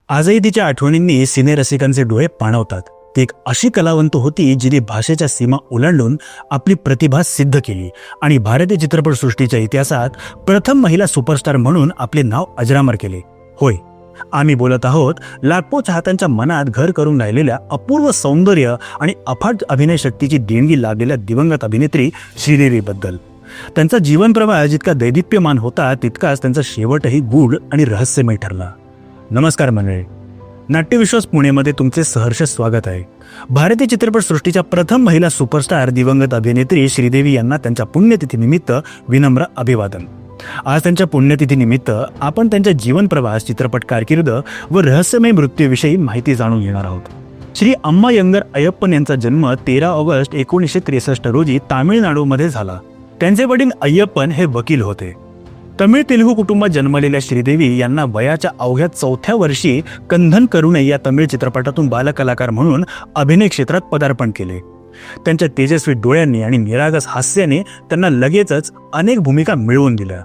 आजही तिच्या आठवणींनी सिनेरसिकांचे डोळे पाणवतात. ती एक अशी कलावंत होती जिने भाषेच्या सीमा ओलांडून आपली प्रतिभा सिद्ध केली आणि भारतीय चित्रपटसृष्टीच्या इतिहासात प्रथम महिला सुपरस्टार म्हणून आपले नाव अजरामर केले. होय, आम्ही बोलत आहोत लाखो चाहत्यांच्या मनात घर करून राहिलेल्या अपूर्व सौंदर्य आणि अफाट अभिनय शक्तीची देणगी लाभलेल्या दिवंगत अभिनेत्री श्रीदेवी बद्दल. त्यांचा जीवन प्रवाह जितका दैदिप्यमान होता तितकाच त्यांचा शेवटही गूढ आणि रहस्यमय ठरला. नमस्कार मंडळी, नाट्यविश्वास पुणेमध्ये तुमचे सहर्ष स्वागत आहे. भारतीय चित्रपटसृष्टीच्या प्रथम महिला सुपरस्टार दिवंगत अभिनेत्री श्रीदेवी यांना त्यांच्या पुण्यतिथीनिमित्त विनम्र अभिवादन. आज त्यांच्या पुण्यतिथीनिमित्त आपण त्यांच्या जीवन प्रवास, चित्रपट कारकीर्द व रहस्यमय मृत्यूविषयी माहिती जाणून घेणार आहोत. श्री अम्मायंगर अय्यप्पन यांचा जन्म 13 ऑगस्ट 1963 रोजी तामिळनाडूमध्ये झाला. त्यांचे वडील अय्यप्पन हे वकील होते. तमिळ तेलुगू कुटुंबात जन्मलेल्या श्रीदेवी यांना वयाच्या अवघ्या 4थ्या वर्षी कंधन करुणे या तमिळ चित्रपटातून बालकलाकार म्हणून अभिनय क्षेत्रात पदार्पण केले. त्यांच्या तेजस्वी डोळ्यांनी आणि निरागस हास्याने त्यांना लगेचच अनेक भूमिका मिळवून दिल्या.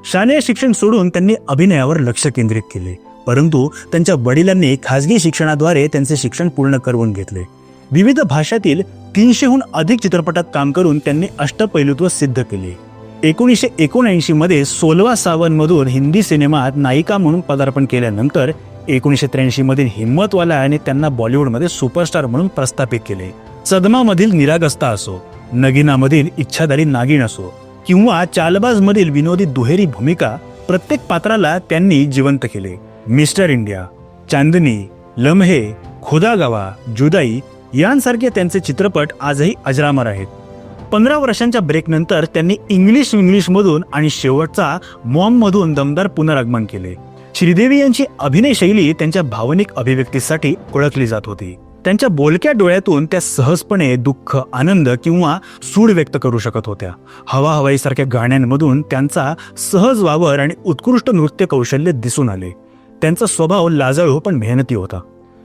शालेय शिक्षण सोडून त्यांनी अभिनयावर लक्ष केंद्रित केले, परंतु त्यांच्या वडिलांनी खाजगी शिक्षणाद्वारे त्यांचे शिक्षण पूर्ण करून घेतले. विविध भाषातील 300हून अधिक चित्रपटात काम करून त्यांनी अष्टपैलुत्व सिद्ध केले. 1979 मध्ये 16 सावन मधून हिंदी सिनेमात नायिका म्हणून पदार्पण केल्यानंतर 1983 मध्ये हिम्मतवाला आणि त्यांना बॉलिवूडमध्ये सुपरस्टार म्हणून प्रस्थापित केले. सदमामधील निरागसता असो, नगिनामधील इच्छाधारी नागिण असो किंवा चालबाजमधील विनोदी दुहेरी भूमिका, प्रत्येक पात्राला त्यांनी जिवंत केले. मिस्टर इंडिया, चांदनी, लम्हे, खुदा गवा, जुदाई यांसारखे त्यांचे चित्रपट आजही अजरामर आहेत. 15 वर्षांच्या ब्रेकनंतर त्यांनी इंग्लिशमधून आणि शेवटचा मॉममधून दमदार पुनरागमन केले. श्रीदेवी यांची अभिनय शैली त्यांच्या भावनिक अभिव्यक्तीसाठी ओळखली जात होती. त्यांच्या बोलक्या डोळ्यातून त्या सहजपणे दुःख, आनंद किंवा सूड व्यक्त करू शकत होत्या. हवा हवाईसारख्या गाण्यांमधून त्यांचा सहज वावर आणि उत्कृष्ट नृत्य कौशल्य दिसून आले. त्यांचा स्वभाव लाजाळू पण मेहनती होता.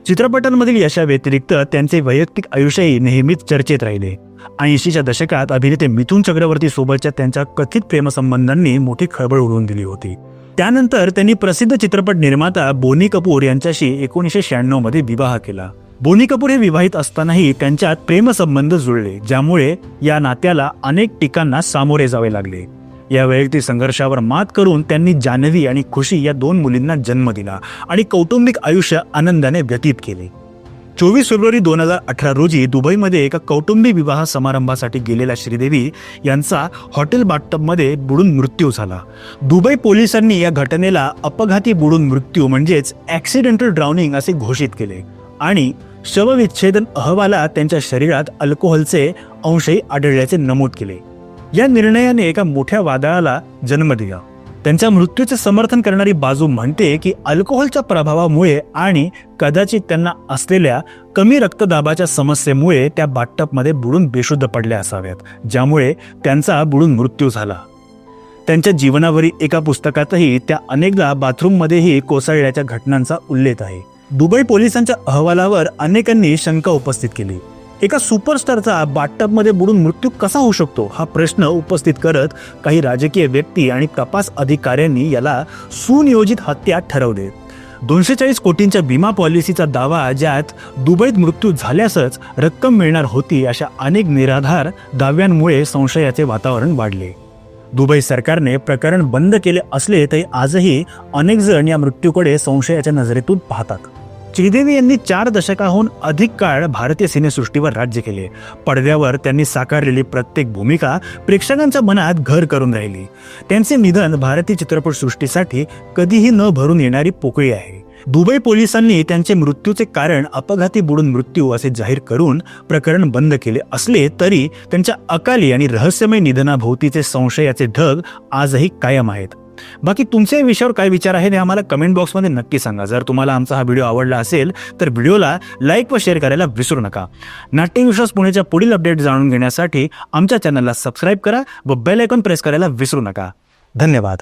चित्रपटांमधील यशाव्यतिरिक्त त्यांचे वैयक्तिक आयुष्यही नेहमीच चर्चेत राहिले. 80च्या दशकात अभिनेते मिथुन चक्रवर्ती सोबतच्या त्यांच्या कथित प्रेमसंबंधांनी मोठी खळबळ उडवून दिली होती. त्यानंतर त्यांनी प्रसिद्ध चित्रपट निर्माता बोनी कपूर यांच्याशी 1996 मध्ये विवाह केला. बोनी कपूर हे विवाहित असतानाही त्यांच्यात प्रेमसंबंध जुळले, ज्यामुळे या नात्याला अनेक टीकांना सामोरे जावे लागले. या वैयक्तिक संघर्षावर मात करून त्यांनी जान्हवी आणि खुशी या 2 मुलींना जन्म दिला आणि कौटुंबिक आयुष्य आनंदाने व्यतीत केले. 24 फेब्रुवारी 2018 रोजी दुबईमध्ये एका कौटुंबिक विवाह समारंभासाठी गेलेल्या श्रीदेवी यांचा हॉटेल बाथटबमध्ये बुडून मृत्यू झाला. दुबई पोलिसांनी या घटनेला अपघाती बुडून मृत्यू म्हणजेच ॲक्सिडेंटल ड्राउनिंग असे घोषित केले आणि शवविच्छेदन अहवालात त्यांच्या शरीरात अल्कोहोलचे अंशही आढळल्याचे नमूद केले. या निर्णयाने एका मोठ्या वादळाला जन्म दिला. त्यांच्या मृत्यूचे समर्थन करणारी बाजू म्हणते की अल्कोहोलच्या प्रभावामुळे आणि कदाचित त्यांना असलेल्या कमी रक्तदाबाच्या समस्येमुळे त्या बाथटबमध्ये बुडून बेशुद्ध पडल्या असाव्यात, ज्यामुळे त्यांचा बुडून मृत्यू झाला. त्यांच्या जीवनावरील एका पुस्तकातही त्या अनेकदा बाथरूममध्येही कोसळल्याच्या घटनांचा उल्लेख आहे. दुबई पोलिसांच्या अहवालावर अनेकांनी शंका उपस्थित केली. एका सुपरस्टारचा बाथटबमध्ये बुडून मृत्यू कसा होऊ शकतो हा प्रश्न उपस्थित करत काही राजकीय व्यक्ती आणि तपास अधिकाऱ्यांनी याला सुनियोजित हत्या ठरवले. 240 कोटींच्या विमा पॉलिसीचा दावा, ज्यात दुबईत मृत्यू झाल्यासच रक्कम मिळणार होती, अशा अनेक निराधार दाव्यांमुळे संशयाचे वातावरण वाढले. दुबई सरकारने प्रकरण बंद केले असले तरी आजही अनेक जण या मृत्यूकडे संशयाच्या नजरेतून पाहतात. श्रीदेवी यांनी 4 दशकाहून अधिक काळ भारतीय सिनेसृष्टीवर राज्य केले. पडद्यावर त्यांनी साकारलेली प्रत्येक भूमिका प्रेक्षकांच्या मनात घर करून राहिली. त्यांचे निधन भारतीय चित्रपटसृष्टीसाठी कधीही न भरून येणारी पोकळी आहे. दुबई पोलिसांनी त्यांचे मृत्यूचे कारण अपघाती बुडून मृत्यू असे जाहीर करून प्रकरण बंद केले असले तरी त्यांच्या अकाली आणि रहस्यमय निधनाभोवतीचे संशयाचे ढग आजही कायम आहेत. बाकी तुमचे या विषयावर काय विचार आहेत हे आम्हाला कमेंट बॉक्समध्ये नक्की सांगा. जर तुम्हाला आमचा हा व्हिडिओ आवडला असेल तर व्हिडिओला लाईक व शेअर करायला विसरू नका. नाट्यविश्वास पुणेच्या पुढील अपडेट जाणून घेण्यासाठी आमच्या चॅनलला सबस्क्राईब करा व बेल आयकॉन प्रेस करायला विसरू नका. धन्यवाद.